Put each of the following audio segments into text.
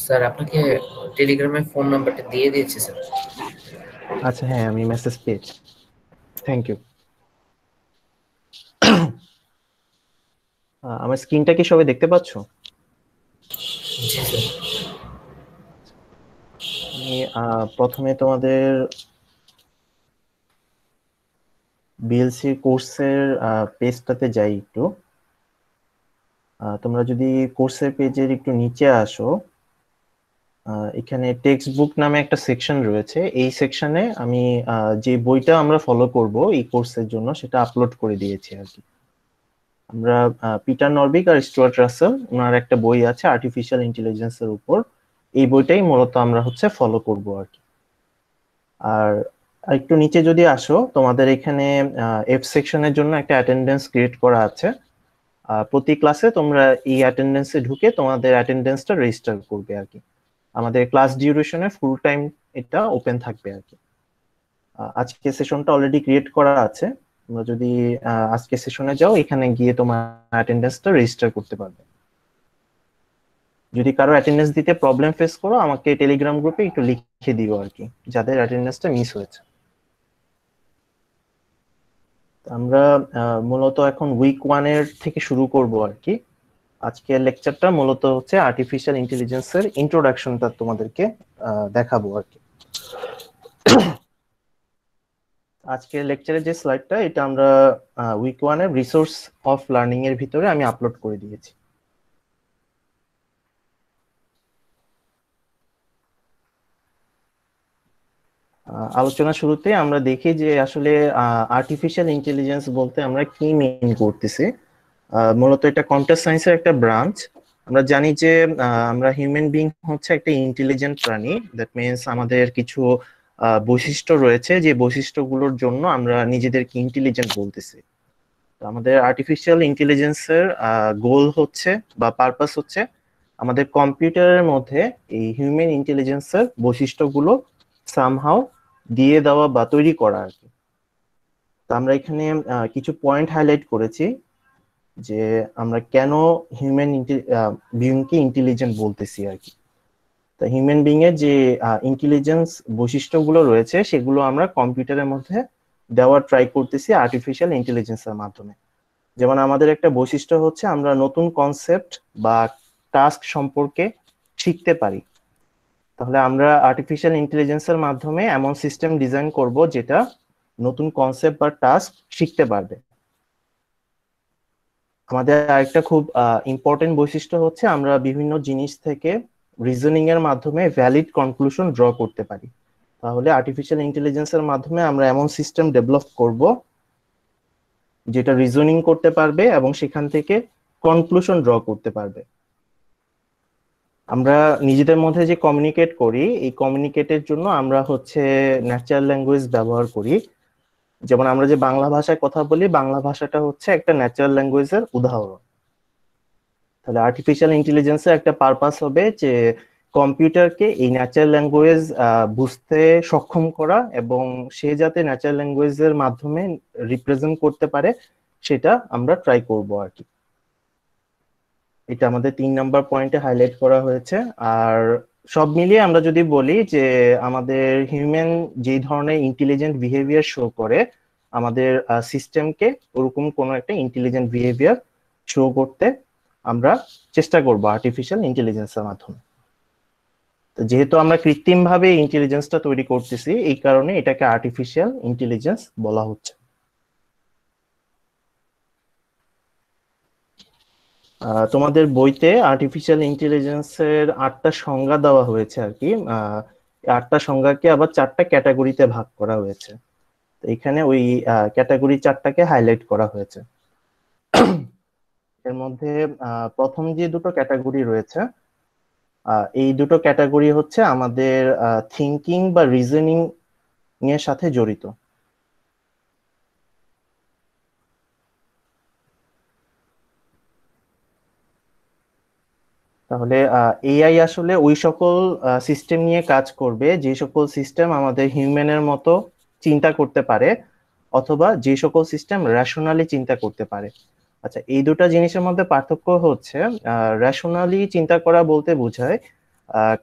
Sir আপনাকে টেলিগ্রামে phone নাম্বারটা দিয়ে দিয়েছি স্যার। আচ্ছা, হ্যাঁ, আমি মেসেজ পেয়েছি। Thank you. আমার স্ক্রিনটা কি সবাই দেখতে পাচ্ছো? জি স্যার। আমি প্রথমে তোমাদের বিএলসি কোর্সের পেজটাতে যাই একটু। তোমরা যদি কোর্সের পেজের একটু নিচে আসো, এখানে টেক্সট বুক নামে একটা সেকশন রয়েছে। এই সেকশনে আমি যে বইটা আমরা ফলো করব এই কোর্সের জন্য সেটা আপলোড করে দিয়েছি আর কি। আমরা পিটার নরভিক আর স্টুয়ার্ট রাসেল ওনার একটা বই আছে আর্টিফিশিয়াল ইন্টেলিজেন্সের উপর। এই বইটাই মূলত আমরা ফলো করব আর কি। আর একটু নিচে যদি আসো, তোমাদের এখানে এফ সেকশনের জন্য একটা অ্যাটেন্ডেন্স ক্রিয়েট করা আছে। প্রতি ক্লাসে তোমরা এই অ্যাটেন্ডেন্সে ঢুকে তোমাদের অ্যাটেন্ডেন্সটা রেজিস্টার করবে আর কি। আমাদের ক্লাস ডিউরেশনে ফুল টাইম এটা ওপেন থাকবে আর কি। আজকে সেশনটা অলরেডি ক্রিয়েট করা আছে। তোমরা যদি আজকে সেশনে যাও, এখানে গিয়ে তোমার অ্যাটেন্ডেন্সটা রেজিস্টার করতে পারবে। যদি কারো অ্যাটেন্ডেন্স দিতে প্রবলেম ফেস করো, আমাকে টেলিগ্রাম গ্রুপে একটু লিখে দিও আর কি, যাদের অ্যাটেন্ডেন্সটা মিস হয়েছে। আমরা মূলত এখন উইক 1 এর থেকে শুরু করব আর কি। আজকের লেকচারটা মূলত হচ্ছে আর্টিফিশিয়াল ইন্টেলিজেন্সের ইন্ট্রোডাকশনটা তোমাদেরকে দেখাবো আর কি। আজকের লেকচারের যে স্লাইডটা, এটা আমরা উইক 1 এর রিসোর্স অফ লার্নিং এর ভিতরে আমি আপলোড করে দিয়েছি। আলোচনা শুরুতে আমরা দেখি যে আসলে আর্টিফিশিয়াল ইন্টেলিজেন্স বলতে আমরা কি মিন করতেছি। মূলত এটা কম্পিউটার সায়েন্সের একটা ব্রাঞ্চ। আমরা জানি যে আমরা হিউম্যান বিং হচ্ছে একটা ইন্টেলিজেন্ট প্রাণী। দ্যাট মিনস আমাদের কিছু বৈশিষ্ট্য রয়েছে, যে বৈশিষ্ট্যগুলোর জন্য আমরা নিজেদেরকে ইন্টেলিজেন্ট বলতেছি। তো আমাদের আর্টিফিশিয়াল ইন্টেলিজেন্সের গোল হচ্ছে বা পারপাস হচ্ছে আমাদের কম্পিউটারের মধ্যে এই হিউম্যান ইন্টেলিজেন্সের বৈশিষ্ট্যগুলো সামহাও দিয়ে দেওয়া বা তৈরি করা আর কি। তো আমরা এখানে কিছু পয়েন্ট হাইলাইট করেছি যে আমরা কেন হিউম্যান বিংকে ইন্টেলিজেন্ট বলতেছি আর কি। তা হিউম্যান বিং এর যে ইন্টেলিজেন্স বৈশিষ্ট্যগুলো রয়েছে সেগুলো আমরা কম্পিউটারের মধ্যে দেওয়ার ট্রাই করতেছি আর্টিফিশিয়াল ইন্টেলিজেন্সের মাধ্যমে। যেমন আমাদের একটা বৈশিষ্ট্য হচ্ছে আমরা নতুন কনসেপ্ট বা টাস্ক সম্পর্কে শিখতে পারি। তাহলে আমরা আর্টিফিশিয়াল ইন্টেলিজেন্সের মাধ্যমে এমন সিস্টেম ডিজাইন করব যেটা নতুন কনসেপ্ট বা টাস্ক শিখতে পারবে। আমাদের আরেকটা খুব ইম্পর্টেন্ট বৈশিষ্ট্য হচ্ছে আমরা বিভিন্ন জিনিস থেকে রিজনিং এর মাধ্যমে ভ্যালিড কনক্লুশন ড্র করতে পারি। তাহলে আর্টিফিশিয়াল ইন্টেলিজেন্সের মাধ্যমে আমরা এমন সিস্টেম ডেভেলপ করব যেটা রিজনিং করতে পারবে এবং সেখান থেকে কনক্লুশন ড্র করতে পারবে। আমরা নিজেদের মধ্যে যে কমিউনিকেট করি, এই কমিউনিকেটের জন্য আমরা ন্যাচারাল ল্যাঙ্গুয়েজ ব্যবহার করি। যেমন আমরা যে বাংলা ভাষায় কথা বলি, বাংলা ভাষাটা হচ্ছে একটা ন্যাচারাল ল্যাঙ্গুয়েজের উদাহরণ। তাহলে আর্টিফিশিয়াল ইন্টেলিজেন্সের একটা পারপাস হবে যে কম্পিউটারকে এই ন্যাচারাল ল্যাঙ্গুয়েজ বুঝতে সক্ষম করা, এবং সে যাতে ন্যাচারাল ল্যাঙ্গুয়েজের মাধ্যমে রিপ্রেজেন্ট করতে পারে সেটা আমরা ট্রাই করব আর কি। এটা আমাদের 3 নাম্বার পয়েন্টে হাইলাইট করা হয়েছে। আর সব মিলিয়ে আমরা যদি বলি যে আমাদের হিউম্যান যে ধরনের ইন্টেলিজেন্ট বিহেভিয়ার শো করে, আমাদের সিস্টেমকে ওরকম কোনো একটা ইন্টেলিজেন্ট বিহেভিয়ার শো করতে আমরা চেষ্টা করব আর্টিফিশিয়াল ইন্টেলিজেন্সের মাধ্যমে। তো যেহেতু আমরা কৃত্রিম ভাবে ইন্টেলিজেন্সটা তৈরি করতেছি, এই কারণে এটাকে আর্টিফিশিয়াল ইন্টেলিজেন্স বলা হচ্ছে। তোমাদের বইতে আর্টিফিশিয়াল ইন্টেলিজেন্সের 8টা সংজ্ঞা দেওয়া হয়েছে আর কি। এই 8টা সংজ্ঞাকে আবার 4টা ক্যাটাগরিতে ভাগ করা হয়েছে। তো এখানে ওই ক্যাটাগরি 4টাকে হাইলাইট করা হয়েছে। এর মধ্যে প্রথম যে দুটো ক্যাটাগরি রয়েছে, এই দুটো ক্যাটাগরি হচ্ছে আমাদের থিঙ্কিং বা রিজনিং এর সাথে জড়িত। তাহলে এআই আসলে ওই সকল সিস্টেম নিয়ে কাজ করবে যে সকল সিস্টেম আমাদের হিউম্যানের মতো চিন্তা করতে পারে, অথবা যে সকল সিস্টেম রেশনালি চিন্তা করতে পারে। আচ্ছা, এই দুটো জিনিসের মধ্যে পার্থক্য হচ্ছে রেশনালি চিন্তা করা বলতে বোঝায়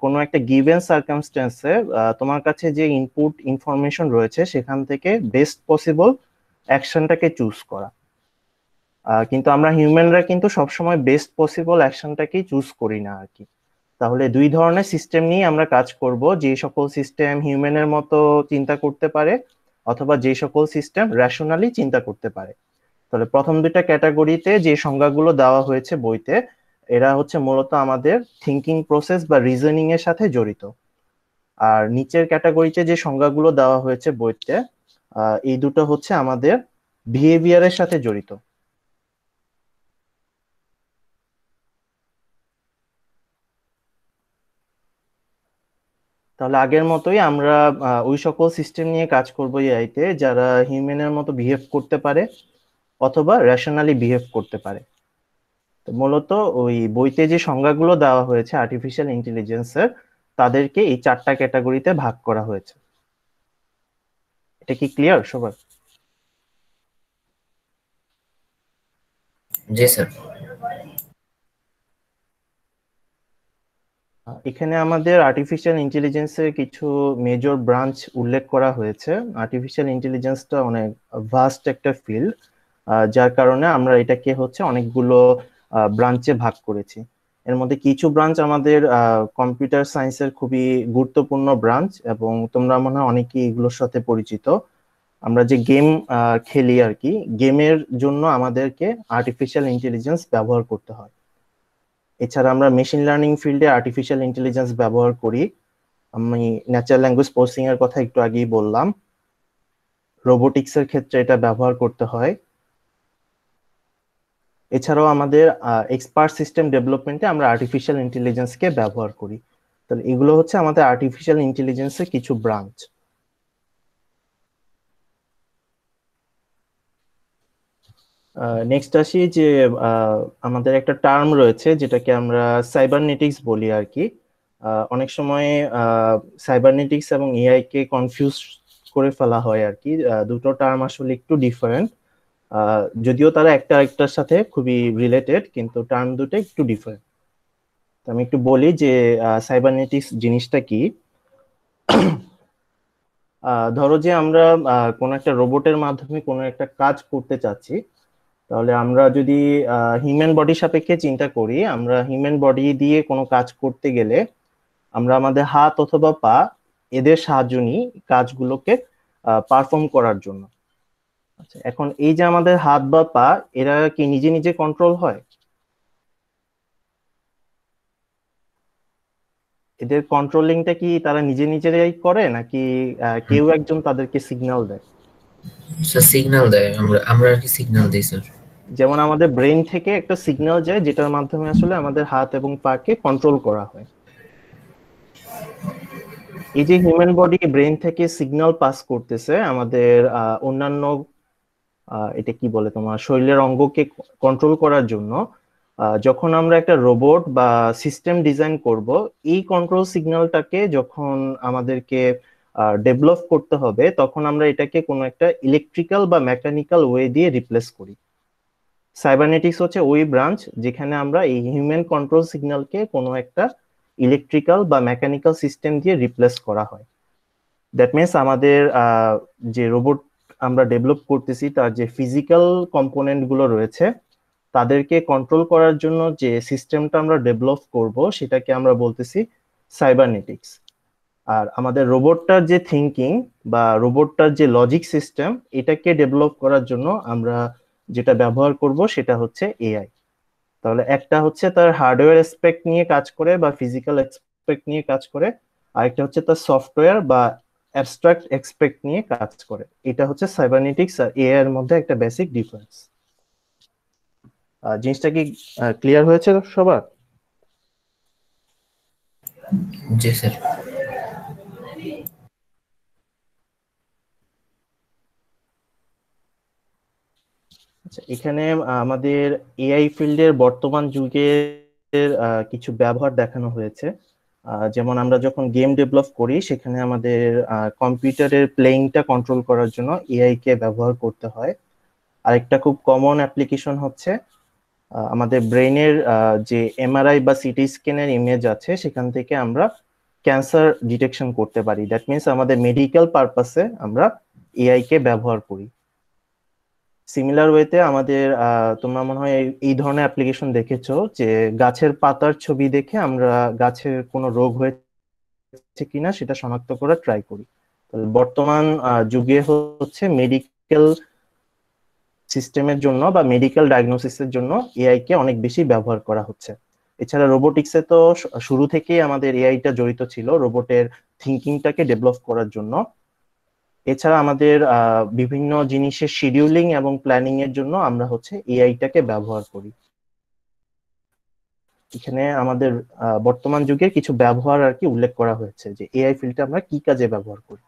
কোনো একটা গিভেন সার্কামস্টেন্সে তোমার কাছে যে ইনপুট ইনফরমেশন রয়েছে সেখান থেকে বেস্ট পসিবল অ্যাকশনটাকে চুজ করা। কিন্তু আমরা হিউম্যানরা কিন্তু সবসময় বেস্ট পসিবল অ্যাকশনটাকেই চুজ করি না আর কি। তাহলে দুই ধরনের সিস্টেম নিয়ে আমরা কাজ করব, যে সকল সিস্টেম হিউম্যানের মতো চিন্তা করতে পারে অথবা যে সকল সিস্টেম রেশনালি চিন্তা করতে পারে। তাহলে প্রথম দুইটা ক্যাটাগরিতে যে সংজ্ঞাগুলো দেওয়া হয়েছে বইতে, এরা হচ্ছে মূলত আমাদের থিঙ্কিং প্রসেস বা রিজনিং এর সাথে জড়িত। আর নিচের ক্যাটাগরিতে যে সংজ্ঞাগুলো দেওয়া হয়েছে বইতে, এই দুটো হচ্ছে আমাদের বিহেভিয়ারের সাথে জড়িত। তাহলে আগের মতোই আমরা ওই সকল সিস্টেম নিয়ে কাজ করবো এআইতে যারা হিউম্যানের মতো বিহেভ করতে পারে অথবা রেশনালি বিহেভ করতে পারে। তো মূলত ওই বইতে যে সংজ্ঞাগুলো দেওয়া হয়েছে আর্টিফিশিয়াল ইন্টেলিজেন্সের, তাদেরকে এই চারটা ক্যাটাগরিতে ভাগ করা হয়েছে। এটা কি ক্লিয়ার সবার? জি স্যার। এখানে আমাদের আর্টিফিশিয়াল ইন্টেলিজেন্সের কিছু মেজর ব্রাঞ্চ উল্লেখ করা হয়েছে। আর্টিফিশিয়াল ইন্টেলিজেন্সটা অনেক ভাস্ট একটা ফিল্ড, যার কারণে আমরা এটাকে হচ্ছে অনেকগুলো ব্রাঞ্চে ভাগ করেছি। এর মধ্যে কিছু ব্রাঞ্চ আমাদের কম্পিউটার সায়েন্সের খুবই গুরুত্বপূর্ণ ব্রাঞ্চ, এবং তোমরা মনে হয় অনেকেই এগুলোর সাথে পরিচিত। আমরা যে গেম খেলি আর কি, গেমের জন্য আমাদেরকে আর্টিফিশিয়াল ইন্টেলিজেন্স ব্যবহার করতে হয়। এছাড়া আমরা মেশিন লার্নিং ফিল্ডে আর্টিফিশিয়াল ইন্টেলিজেন্স ব্যবহার করি। আমি ন্যাচারাল ল্যাঙ্গুয়েজ প্রসেসিং এর কথা একটু আগেই বললাম। রোবোটিক্স এর ক্ষেত্রে এটা ব্যবহার করতে হয়। এছাড়াও আমাদের এক্সপার্ট সিস্টেম ডেভেলপমেন্টে আমরা আর্টিফিশিয়াল ইন্টেলিজেন্সকে ব্যবহার করি। তাহলে এগুলো হচ্ছে আমাদের আর্টিফিশিয়াল ইন্টেলিজেন্সের কিছু ব্রাঞ্চ। নেক্সট আসি যে আমাদের একটা টার্ম রয়েছে যেটাকে আমরা সাইবারনেটিক্স বলি আর কি। অনেক সময় সাইবারনেটিক্স এবং এআই কে কনফিউজ করে ফেলা হয় আর কি। দুটো টার্ম আসলে একটু ডিফারেন্ট, যদিও তারা একটা আরেকটার সাথে খুবই রিলেটেড, কিন্তু টার্ম দুটো একটু ডিফারেন্ট। আমি একটু বলি যে সাইবারনেটিক্স জিনিসটা কি। ধরো যে আমরা কোনো একটা রোবটের মাধ্যমে কোনো একটা কাজ করতে চাচ্ছি, তাহলে আমরা যদি হিউম্যান বডি সাপেক্ষে চিন্তা করি, আমরা হিউম্যান বডি দিয়ে কোনো কাজ করতে গেলে আমরা আমাদের হাত অথবা পা, এদের সাহায্য নিই কাজগুলোকে পারফর্ম করার জন্য। আচ্ছা, এখন এই যে আমাদের হাত বা পা, এরা কি নিজে নিজে কন্ট্রোল হয়? এদের কন্ট্রোলিংটা কি তারা নিজে নিজেরাই করে, নাকি কেউ একজন তাদেরকে সিগন্যাল দেয়? স্যার সিগন্যাল দেয়, আমরা আমরা আর কি সিগন্যাল দিই স্যার। যেমন আমাদের ব্রেন থেকে একটা সিগন্যাল যায় যেটার মাধ্যমে আসলে আমাদের হাত এবং পাকে কন্ট্রোল করা হয়। এই যে হিউম্যান বডি ব্রেন থেকে সিগন্যাল পাস করতেছে আমাদের অন্যান্য এটা কি বলে তোমার শরীরের অঙ্গকে কন্ট্রোল করার জন্য, যখন আমরা একটা রোবট বা সিস্টেম ডিজাইন করব, এই কন্ট্রোল সিগন্যালটাকে যখন আমাদেরকে ডেভেলপ করতে হবে, তখন আমরা এটাকে কোনো একটা ইলেকট্রিক্যাল বা মেকানিক্যাল ওয়ে দিয়ে রিপ্লেস করি। সাইবারনেটিক্স হচ্ছে ওই ব্রাঞ্চ যেখানে আমরা এই হিউম্যান কন্ট্রোল সিগন্যালকে কোনো একটা ইলেকট্রিক্যাল বা মেকানিক্যাল সিস্টেম দিয়ে রিপ্লেস করা হয়। দ্যাট মিনস আমাদের যে রোবট আমরা ডেভেলপ করতেছি তার যে ফিজিক্যাল কম্পোনেন্ট গুলো রয়েছে, তাদেরকে কন্ট্রোল করার জন্য যে সিস্টেমটা আমরা ডেভেলপ করব সেটাকে আমরা বলতেছি সাইবারনেটিক্স। আর আমাদের রোবটটার যে থিঙ্কিং বা রোবটটার যে লজিক সিস্টেম, এটাকে ডেভেলপ করার জন্য আমরা যেটা ব্যবহার করব সেটা হচ্ছে এআই। তাহলে একটা হচ্ছে তার হার্ডওয়্যার এসপেক্ট নিয়ে কাজ করে বা ফিজিক্যাল এসপেক্ট নিয়ে কাজ করে, আরেকটা হচ্ছে তার সফটওয়্যার বা অ্যাবস্ট্রাক্ট এসপেক্ট নিয়ে কাজ করে। এটা হচ্ছে সাইবারনেটিক্স আর এআই এর মধ্যে একটা বেসিক ডিফারেন্স। জিনিসটা কি ক্লিয়ার হয়েছে সবার? জি স্যার। আচ্ছা, এখানে আমাদের এআই ফিল্ডের বর্তমান যুগের কিছু ব্যবহার দেখানো হয়েছে। যেমন আমরা যখন গেম ডেভেলপ করি সেখানে আমাদের কম্পিউটারের প্লেইংটা কন্ট্রোল করার জন্য এআই কে ব্যবহার করতে হয়। আরেকটা খুব কমন অ্যাপ্লিকেশন হচ্ছে আমাদের ব্রেনের যে এমআরআই বা সিটি স্ক্যানের ইমেজ আছে সেখান থেকে আমরা ক্যান্সার ডিটেকশন করতে পারি। দ্যাট মিনস আমাদের মেডিকেল পারপাসে আমরা এআই কে ব্যবহার করি। সিমিলার ওয়েতে আমাদের তোমরা মনে হয় এই ধরনের অ্যাপ্লিকেশন দেখেছো যে গাছের পাতার ছবি দেখে আমরা গাছের কোনো রোগ হয়েছে কিনা সেটা শনাক্ত করা ট্রাই করি। বর্তমান যুগে হচ্ছে মেডিকেল সিস্টেমের জন্য বা মেডিকেল ডায়াগনোসিসের জন্য এআই কে অনেক বেশি ব্যবহার করা হচ্ছে। এছাড়া রোবোটিক্সে তো শুরু থেকেই আমাদের এআইটা জড়িত ছিল রোবটের থিঙ্কিংটাকে ডেভেলপ করার জন্য। এছাড়া আমাদের বিভিন্ন জিনিসের শিডিউলিং এবং প্ল্যানিং এর জন্য আমরা হচ্ছে এআইটাকে ব্যবহার করি। এখানে আমাদের বর্তমান যুগের কিছু ব্যবহার আর কি উল্লেখ করা হয়েছে যে এআই ফিল্ডটা আমরা কি কাজে ব্যবহার করি।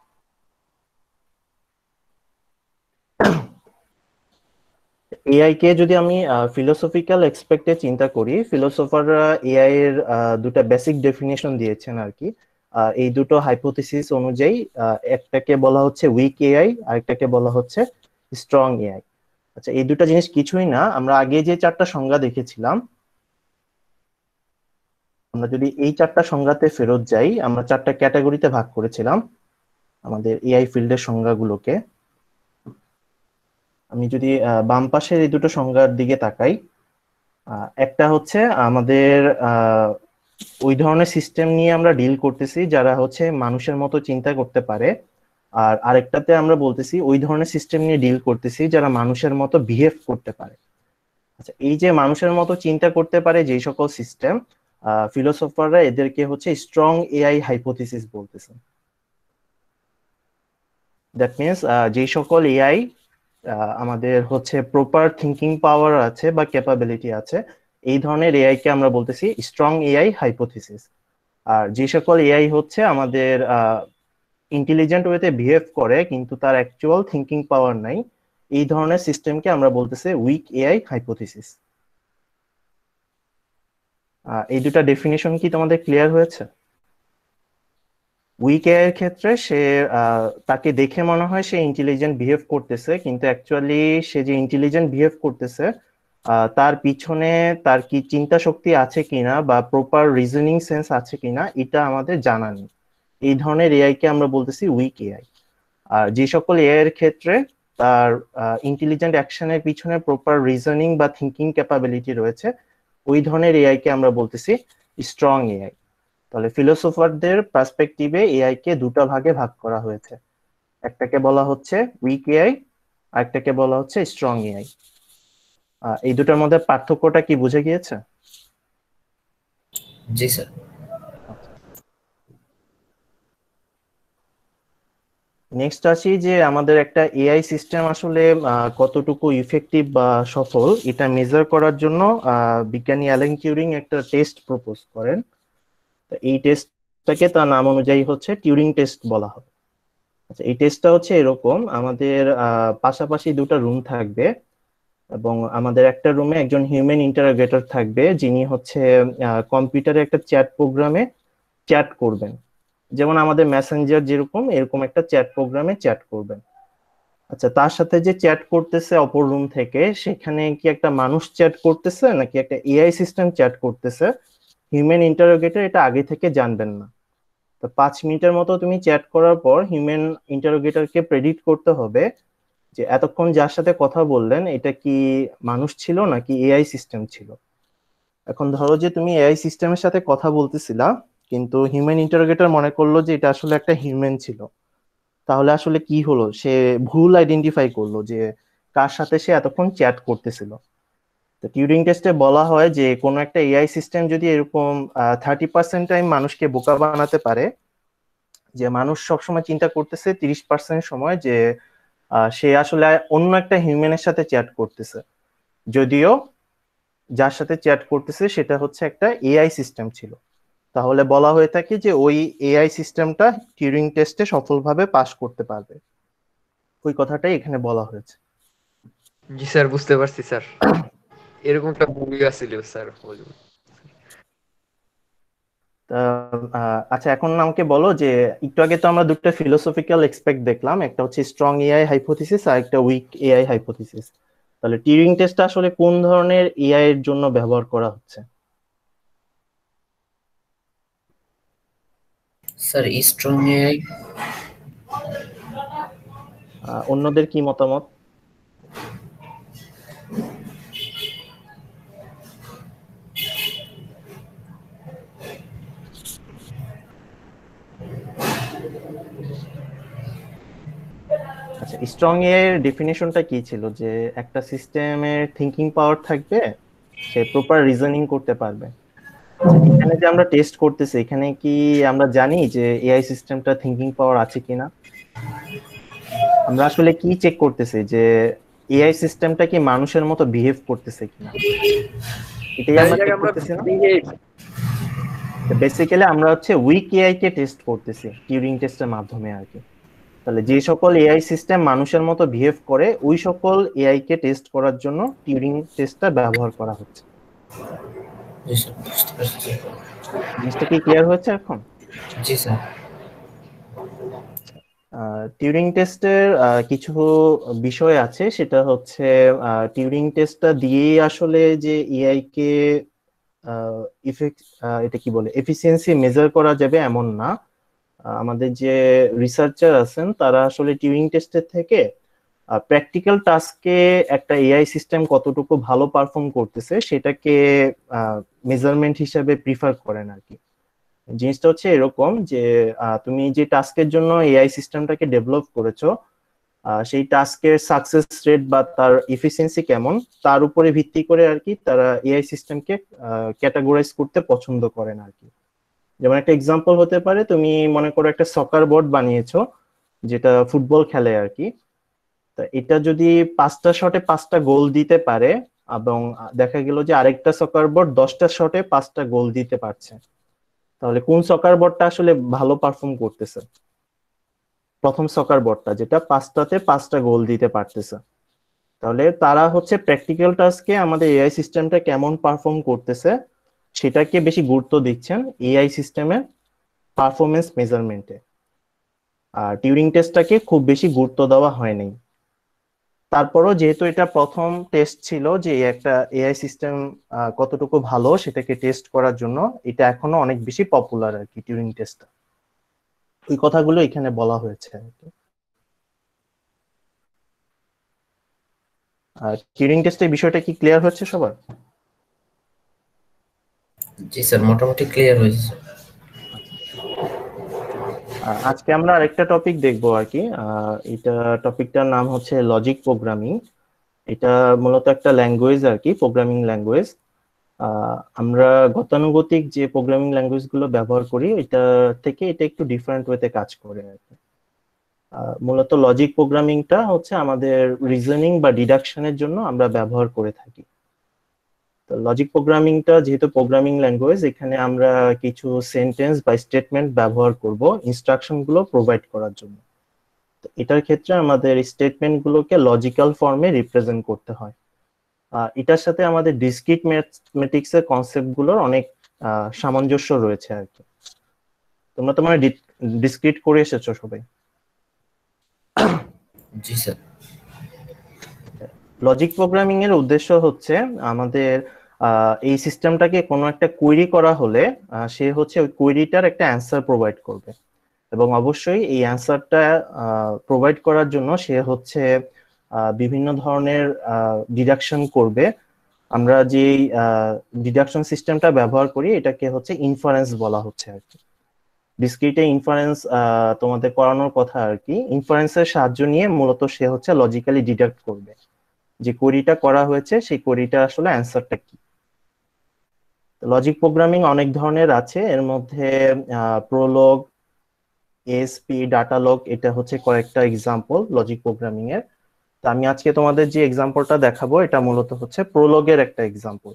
এআই কে যদি আমি ফিলোসফিক্যাল এক্সপেক্টে চিন্তা করি, ফিলোসফাররা এআই এর দুটা বেসিক ডেফিনেশন দিয়েছেন আর কি। এই দুটো হাইপোথিসিস অনুযায়ী একটাকে বলা হচ্ছে উইক এআই, আরেকটাকে বলা হচ্ছে স্ট্রং এআই। আচ্ছা, এই দুটো জিনিস কিছুই না, আমরা আগে যে চারটা সংজ্ঞা দেখেছিলাম, আমরা যদি এই চারটা সংজ্ঞাতে ফেরত যাই, আমরা চারটা ক্যাটাগরিতে ভাগ করেছিলাম আমাদের এআই ফিল্ডের সংজ্ঞাগুলোকে। আমি যদি বাম পাশের এই দুটো সংজ্ঞার দিকে তাকাই, একটা হচ্ছে আমাদের ওই ধরনের সিস্টেম নিয়ে আমরা ডিল করতেছি যারা হচ্ছে মানুষের মতো চিন্তা করতে পারে, আর আরেকটাতে আমরা বলতেছি ওই ধরনের সিস্টেম নিয়ে ডিল করতেছি যারা মানুষের মতো বিহেভ করতে পারে। আচ্ছা, এই যে মানুষের মতো চিন্তা করতে পারে যে সকল সিস্টেম, ফিলোসফাররা এদেরকে হচ্ছে স্ট্রং এআই হাইপোথিসিস বলতেছেন। দ্যাট মিনস যে সকল এআই আমাদের হচ্ছে প্রপার থিঙ্কিং পাওয়ার আছে বা ক্যাপাবিলিটি আছে, এই ধরনের এআই কে আমরা বলতেছি স্ট্রং এআই হাইপোথিসিস। আর যে সকল এআই হচ্ছে আমাদের ইন্টেলিজেন্ট ওয়েতে বিহেভ করে কিন্তু তার অ্যাকচুয়াল থিঙ্কিং পাওয়ার নাই, এই ধরনের সিস্টেমকে আমরা বলতেছি উইক এআই হাইপোথিসিস। এই দুটা ডেফিনিশন কি তোমাদের ক্লিয়ার হয়েছে? উইক এআই এর ক্ষেত্রে সে তাকে দেখে মনে হয় সে ইন্টেলিজেন্ট বিহেভ করতেছে, কিন্তু অ্যাকচুয়ালি সে যে ইন্টেলিজেন্ট বিহেভ করতেছে তার পিছনে তার কি চিন্তা শক্তি আছে কিনা বা প্রপার রিজনিং সেন্স আছে কিনা এটা আমাদের জানা নেই। এই ধরনের এআই কে আমরা বলতেছি উইক এআই। আর যে সকল এআই এর ক্ষেত্রে তার ইন্টেলিজেন্ট অ্যাকশনের পিছনে প্রপার রিজনিং বা থিঙ্কিং ক্যাপাবিলিটি রয়েছে, ওই ধরনের এআই কে আমরা বলতেছি স্ট্রং এআই। তাহলে ফিলোসোফারদের পার্সপেক্টিভে এআই কে দুটো ভাগে ভাগ করা হয়েছে, একটাকে বলা হচ্ছে উইক এআই, আরেকটাকে বলা হচ্ছে স্ট্রং এআই। এই দুটোর মধ্যে পার্থক্যটা কি বুঝে গিয়েছে? জি স্যার। নেক্সট আসি যে আমাদের একটা এআই সিস্টেম আসলে কতটুকু ইফেক্টিভ বা সফল এটা মেজার করার জন্য বিজ্ঞানী অ্যালেন টিউরিং একটা টেস্ট প্রপোজ করেন। এই টেস্টটাকে তার নাম অনুযায়ী হচ্ছে টিউরিং টেস্ট বলা হয়। আচ্ছা, এই টেস্টটা হচ্ছে এরকম, আমাদের পাশাপাশি দুটো রুম থাকবে এবং আমাদের একটা রুমে একজন হিউম্যান ইন্টারোগেটর থাকবে যিনি হচ্ছে কম্পিউটারে একটা চ্যাট প্রোগ্রামে চ্যাট করবেন, যেমন আমাদের মেসেঞ্জার যেরকম এরকম একটা চ্যাট প্রোগ্রামে চ্যাট করবেন। আচ্ছা, তার সাথে যে চ্যাট করতেছে অপর রুম থেকে, সেখানে কি একটা মানুষ চ্যাট করতেছে নাকি একটা এআই সিস্টেম চ্যাট করতেছে, হিউম্যান ইন্টারোগেটর এটা আগে থেকে জানবেন না। তো 5 মিনিটের মতো তুমি চ্যাট করার পর হিউম্যান ইন্টারোগেটরকে প্রেডিক্ট করতে হবে যে এতক্ষণ যার সাথে কথা বললেন এটা কি মানুষ ছিল নাকি এআই সিস্টেম ছিল। এখন ধরো যে তুমি এআই সিস্টেমের সাথে কথা বলতেছিলা, কিন্তু হিউম্যান ইন্টারোগেটর মনে করলো যে এটা আসলে একটা হিউম্যান ছিল, তাহলে আসলে কি হলো, সে ভুল আইডেন্টিফাই করলো যে কার সাথে সে এতক্ষণ চ্যাট করতেছিল। তো টিউরিং টেস্টে বলা হয় যে কোনো একটা এআই সিস্টেম যদি এরকম 30% টাইম মানুষকে বোকা বানাতে পারে, যে মানুষ সবসময় চিন্তা করতেছে 30% সময় যে সে আসলে অন্য একটা হিউম্যানের সাথে চ্যাট করতেছে, যদিও যার সাথে চ্যাট করতেছে সেটা হচ্ছে একটা এআই সিস্টেম ছিল, তাহলে বলা হয়ে থাকে যে ওই এআই সিস্টেমটা টিউরিং টেস্টে সফলভাবে পাস করতে পারবে। ওই কথাটাই এখানে বলা হয়েছে। জি স্যার, বুঝতে পারছি স্যার। এরকম একটা মুভি আছিল স্যার। আচ্ছা, এখন আমাকে বলো যে একটু আগে তো আমরা দুটো ফিলোসফিক্যাল এক্সপেক্ট দেখলাম, একটা হচ্ছে স্ট্রং এআই হাইপোথিসিস আর একটা উইক এআই হাইপোথিসিস। তাহলে টিউরিং টেস্টটা আসলে কোন ধরনের এআই এর জন্য ব্যবহার করা হচ্ছে? Sir strong AI. অন্যদের কি মতামত? আচ্ছা, স্ট্রং এআই এর ডেফিনেশনটা কি ছিল? যে একটা সিস্টেমের থিংকিং পাওয়ার থাকবে, সে প্রপার রিজনিং করতে পারবে। আচ্ছা, এখানে যে আমরা টেস্ট করতেছি, এখানে কি আমরা জানি যে এআই সিস্টেমটা থিংকিং পাওয়ার আছে কিনা? আমরা আসলে কি চেক করতেছি? যে এআই সিস্টেমটা কি মানুষের মতো বিহেভ করতেছে কিনা, এটাই আমরা চেক করতেছি না? বেসিক্যালি আমরা হচ্ছে উইক এআই কে টেস্ট করতেছি টিউরিং টেস্টের মাধ্যমে আর কি। তাহলে যে সকল এআই সিস্টেম মানুষের মতো বিহেভ করে, ওই সকল এআই কে টেস্ট করার জন্য টিউরিং টেস্টটা ব্যবহার করা হচ্ছে। জি স্যার, বুঝতে পারছি। জিনিসটা কি ক্লিয়ার হয়েছে এখন? জি স্যার। টিউরিং টেস্টের কিছু বিষয় আছে, সেটা হচ্ছে টিউরিং টেস্টটা দিয়েই আসলে যে এআই কে এটা কি বলে এফিসিয়েন্সি মেজার করা যাবে এমন না। আমাদের যে রিসার্চার আছেন তারা আসলে টিউরিং টেস্টের থেকে প্র্যাকটিক্যাল টাস্কে একটা এআই সিস্টেম কতটুকু ভালো পারফর্ম করতেছে সেটাকে মেজারমেন্ট হিসেবে প্রিফার করেন আর কি। জিনিসটা হচ্ছে এরকম যে তুমি যে টাস্কের জন্য এআই সিস্টেমটাকে ডেভেলপ করেছো, সেই টাস্কের সাকসেস রেট বা তার এফিসিয়েন্সি কেমন, তার উপরে ভিত্তি করে আর কি তারা এআই সিস্টেমকে ক্যাটাগরাইজ করতে পছন্দ করেন আর কি। যেমন একটা এক্সাম্পল হতে পারে, তুমি মনে করো একটা সকার বোর্ড বানিয়েছো যেটা ফুটবল খেলে আর কি। তা এটা যদি 5টা শটে 5টা গোল দিতে পারে, এবং দেখা গেল যে আরেকটা সকার বোর্ড 10টা শটে 5টা গোল দিতে পারছে, তাহলে কোন সকার বোর্ডটা আসলে ভালো পারফর্ম করতেছে? প্রথম সকার বোর্ডটা, যেটা 5টাতে 5টা গোল দিতে পারতেছে। তাহলে তারা হচ্ছে প্র্যাকটিক্যাল টাস্কে আমাদের এআই সিস্টেমটা কেমন পারফর্ম করতেছে সেটাকে বেশি গুরুত্ব দিচ্ছেন এআই সিস্টেমের পারফরমেন্স মেজারমেন্টে। আর টিউরিং টেস্টটাকে খুব বেশি গুরুত্ব দেওয়া হয়নি। তারপরও যেহেতু এটা প্রথম টেস্ট ছিল যে একটা এআই সিস্টেম কতটুকু ভালো সেটাকে টেস্ট করার জন্য, এটা এখনো অনেক বেশি পপুলার আর কি টিউরিং টেস্টটা। ওই কথাগুলো এখানে বলা হয়েছে আর কি। আর টিউরিং টেস্টের বিষয়টা কি ক্লিয়ার হচ্ছে সবার? জি স্যার, মোটামুটি ক্লিয়ার হয়েছে স্যার। আজকে আমরা আরেকটা টপিক দেখবো আর কি। এটা টপিকটার নাম হচ্ছে লজিক প্রোগ্রামিং। এটা মূলত একটা ল্যাঙ্গুয়েজ আর কি, প্রোগ্রামিং ল্যাঙ্গুয়েজ। আমরা গতানুগতিক যে প্রোগ্রামিং ল্যাঙ্গুয়েজ গুলো ব্যবহার করি এটা থেকে এটা একটু ডিফারেন্ট ওয়েতে কাজ করে আর কি। মূলত লজিক প্রোগ্রামিংটা হচ্ছে আমাদের রিজনিং বা ডিডাকশনের জন্য আমরা ব্যবহার করে থাকি। তো লজিক প্রোগ্রামিংটা যেহেতু প্রোগ্রামিং ল্যাঙ্গুয়েজ, এখানে আমরা কিছু সেন্টেন্স বা স্টেটমেন্ট ব্যবহার করব ইনস্ট্রাকশন গুলো প্রোভাইড করার জন্য। তো এটার ক্ষেত্রে আমাদের স্টেটমেন্ট গুলোকে লজিক্যাল ফর্মে রিপ্রেজেন্ট করতে হয়। এটার সাথে আমাদের ডিসক্রিট ম্যাথমেটিক্স এর কনসেপ্ট গুলোর অনেক সামঞ্জস্য রয়েছে আর কি। তোমরা তোমার ডিসক্রিট করে এসেছো সবাই? জি স্যার। লজিক প্রোগ্রামিং এর উদ্দেশ্য হচ্ছে আমাদের এই সিস্টেমটাকে কোনো একটা কোয়েরি করা হলে সে হচ্ছে ওই কোয়েরিটার একটা অ্যান্সার প্রোভাইড করবে, এবং অবশ্যই এই অ্যান্সারটা প্রোভাইড করার জন্য সে হচ্ছে বিভিন্ন ধরনের ডিডাকশন করবে। আমরা যে ডিডাকশন সিস্টেমটা ব্যবহার করি এটাকে হচ্ছে ইনফারেন্স বলা হচ্ছে আর কি। ডিসক্রিটে ইনফারেন্স তোমাদের করানোর কথা আর কি। ইনফারেন্সের সাহায্য নিয়ে মূলত সে হচ্ছে লজিক্যালি ডিডাক্ট করবে যে কোয়েরিটা করা হয়েছে সেই কোয়েরিটা আসলে অ্যান্সারটা কি। লজিক প্রোগ্রামিং অনেক ধরনের আছে, এর মধ্যে প্রোলগ, এএসপি, ডাটালগ, এটা হচ্ছে কয়েকটা এক্সাম্পল লজিক প্রোগ্রামিং এর। তো আমি আজকে তোমাদের যে এক্সাম্পলটা দেখাবো এটা মূলত হচ্ছে প্রোলগের একটা এক্সাম্পল।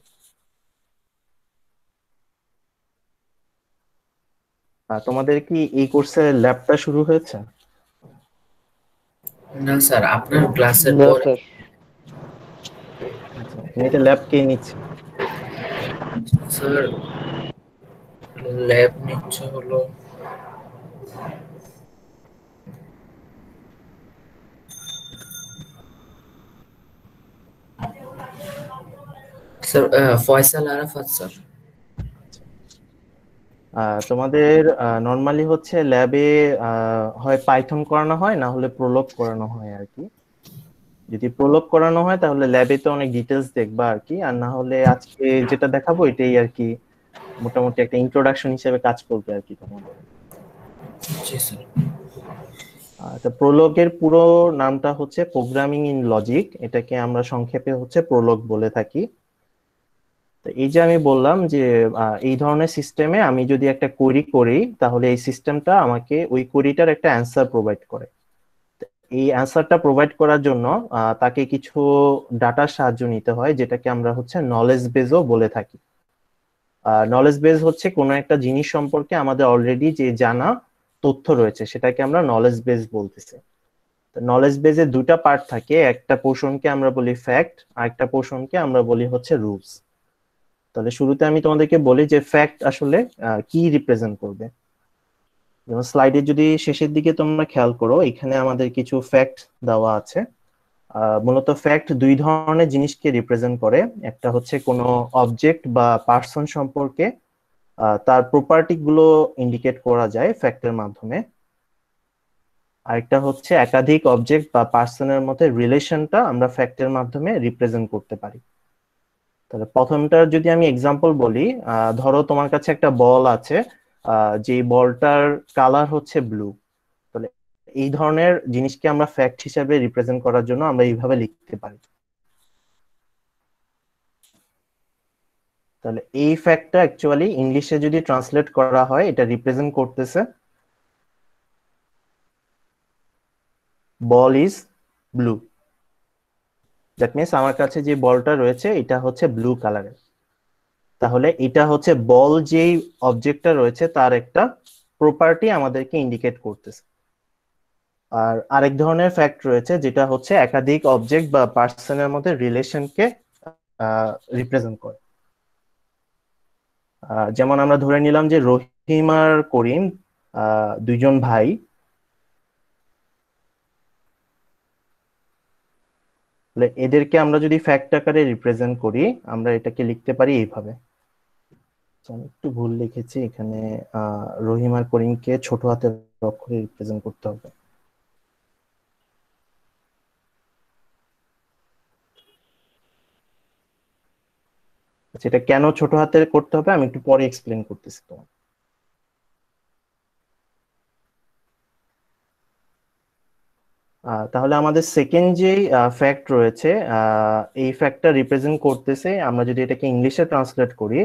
তোমাদের কি এই কোর্সের ল্যাবটা শুরু হয়েছে? না স্যার, আপনার ক্লাসের না পরে। স্যার। আচ্ছা, এটা ল্যাব কে নিচ্ছে? স্যার ল্যাব নিচ্ছে হলো স্যার ফয়সাল আরাফাত স্যার। তোমাদের নর্মালি হচ্ছে ল্যাবে হয় পাইথন করানো হয়, না হলে প্রোলগ করানো হয় আর কি। যদি প্রোলগ করানো হয় তাহলে ল্যাবে তো অনেক ডিটেলস দেখবা আর কি, আর না হলে আজকে যেটা দেখাবো এটাই আর কি মোটামুটি একটা ইন্ট্রোডাকশন হিসেবে কাজ করবে আর কি তোমাদের। জি স্যার। তো প্রোলগের পুরো নামটা হচ্ছে প্রোগ্রামিং ইন লজিক, এটাকে আমরা সংক্ষেপে হচ্ছে প্রোলগ বলে থাকি। তো এই যে আমি বললাম যে এই ধরনের সিস্টেমে আমি যদি একটা কোয়েরি করি তাহলে এই সিস্টেমটা আমাকে ওই কোয়েরিটার একটা অ্যান্সার প্রোভাইড করে। এই অ্যান্সারটা প্রোভাইড করার জন্য তাকে কিছু ডাটার সাহায্য নিতে হয়, যেটাকে আমরা হচ্ছে নলেজ বেজও বলে থাকি। নলেজ বেজ হচ্ছে কোনো একটা জিনিস সম্পর্কে আমাদের অলরেডি যে জানা তথ্য রয়েছে সেটাকে আমরা নলেজ বেজ বলতেছি। নলেজ বেজে দুটা পার্ট থাকে, একটা পোর্শনকে আমরা বলি ফ্যাক্ট, আর একটা পোর্শনকে আমরা বলি হচ্ছে রুলস। তাহলে শুরুতে আমি তোমাদেরকে বলি যে ফ্যাক্ট আসলে কি রিপ্রেজেন্ট করবে। যেমন স্লাইডে যদি শেষের দিকে তোমরা খেয়াল করো, এখানে আমাদের কিছু ফ্যাক্ট দেওয়া আছে। মূলত ফ্যাক্ট দুই ধরনের জিনিসকে রিপ্রেজেন্ট করে। একটা হচ্ছে কোনো অবজেক্ট বা পার্সন সম্পর্কে তার প্রপার্টি গুলো ইন্ডিকেট করা যায় ফ্যাক্টের মাধ্যমে। আরেকটা হচ্ছে একাধিক অবজেক্ট বা পার্সনের মধ্যে রিলেশনটা আমরা ফ্যাক্টের মাধ্যমে রিপ্রেজেন্ট করতে পারি। তাহলে প্রথমটার যদি আমি এক্সাম্পল বলি, ধরো তোমার কাছে একটা বল আছে, যে বলটার কালার হচ্ছে ব্লু। তাহলে এই ধরনের জিনিসকে আমরা ফ্যাক্ট হিসাবে রিপ্রেজেন্ট করার জন্য আমরা এইভাবে লিখতে পারি। তাহলে এই ফ্যাক্টটা অ্যাকচুয়ালি ইংলিশে যদি ট্রান্সলেট করা হয় এটা রিপ্রেজেন্ট করতেছে বল ইজ ব্লু। দ্যাট মিনস আমার কাছে যে বলটা রয়েছে এটা হচ্ছে ব্লু কালারের। তাহলে এটা হচ্ছে বল যেই অবজেক্টটা রয়েছে তার একটা প্রপার্টি আমাদেরকে ইন্ডিকেট করতেছে। আর আরেক ধরনের ফ্যাক্ট রয়েছে যেটা হচ্ছে একাধিক অবজেক্ট বা পার্সনের মধ্যে রিলেশনকে রিপ্রেজেন্ট করে। যেমন আমরা ধরে নিলাম যে রহিম আর করিম দুইজন ভাই। এদেরকে আমরা যদি ফ্যাক্ট আকারে রিপ্রেজেন্ট করি আমরা এটাকে লিখতে পারি এইভাবে। আমি একটু ভুল লিখেছি এখানে, রহিম আর করিমকে ছোট হাতের অক্ষরে রিপ্রেজেন্ট করতে হবে। আচ্ছা, এটা কেন ছোট হাতের করতে হবে আমি একটু পরে এক্সপ্লেন করতেছি তোমার। তাহলে আমাদের সেকেন্ড যে ফ্যাক্ট রয়েছে, এই ফ্যাক্টটা রিপ্রেজেন্ট করতেছে, আমরা যদি এটাকে ইংলিশে ট্রান্সলেট করি,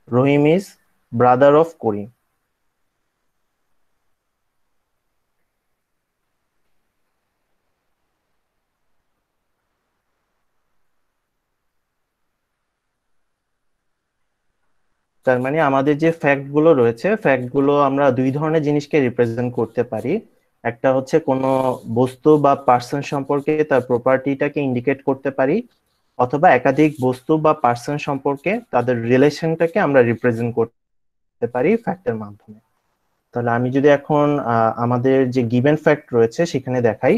রহিম ইজ ব্রাদার অফ করিম। তার মানে আমাদের যে ফ্যাক্ট গুলো রয়েছে ফ্যাক্ট গুলো আমরা দুই ধরনের জিনিসকে রিপ্রেজেন্ট করতে পারি। একটা হচ্ছে কোনো বস্তু বা পার্সন সম্পর্কে তার প্রপার্টিটাকে ইন্ডিকেট করতে পারি, অথবা একাধিক বস্তু বা পার্সন সম্পর্কে তাদের রিলেশনটাকে আমরা রিপ্রেজেন্ট করতে পারি ফ্যাক্টের মাধ্যমে। তাহলে আমি যদি এখন আমাদের যে গিভেন ফ্যাক্ট রয়েছে সেখানে দেখাই,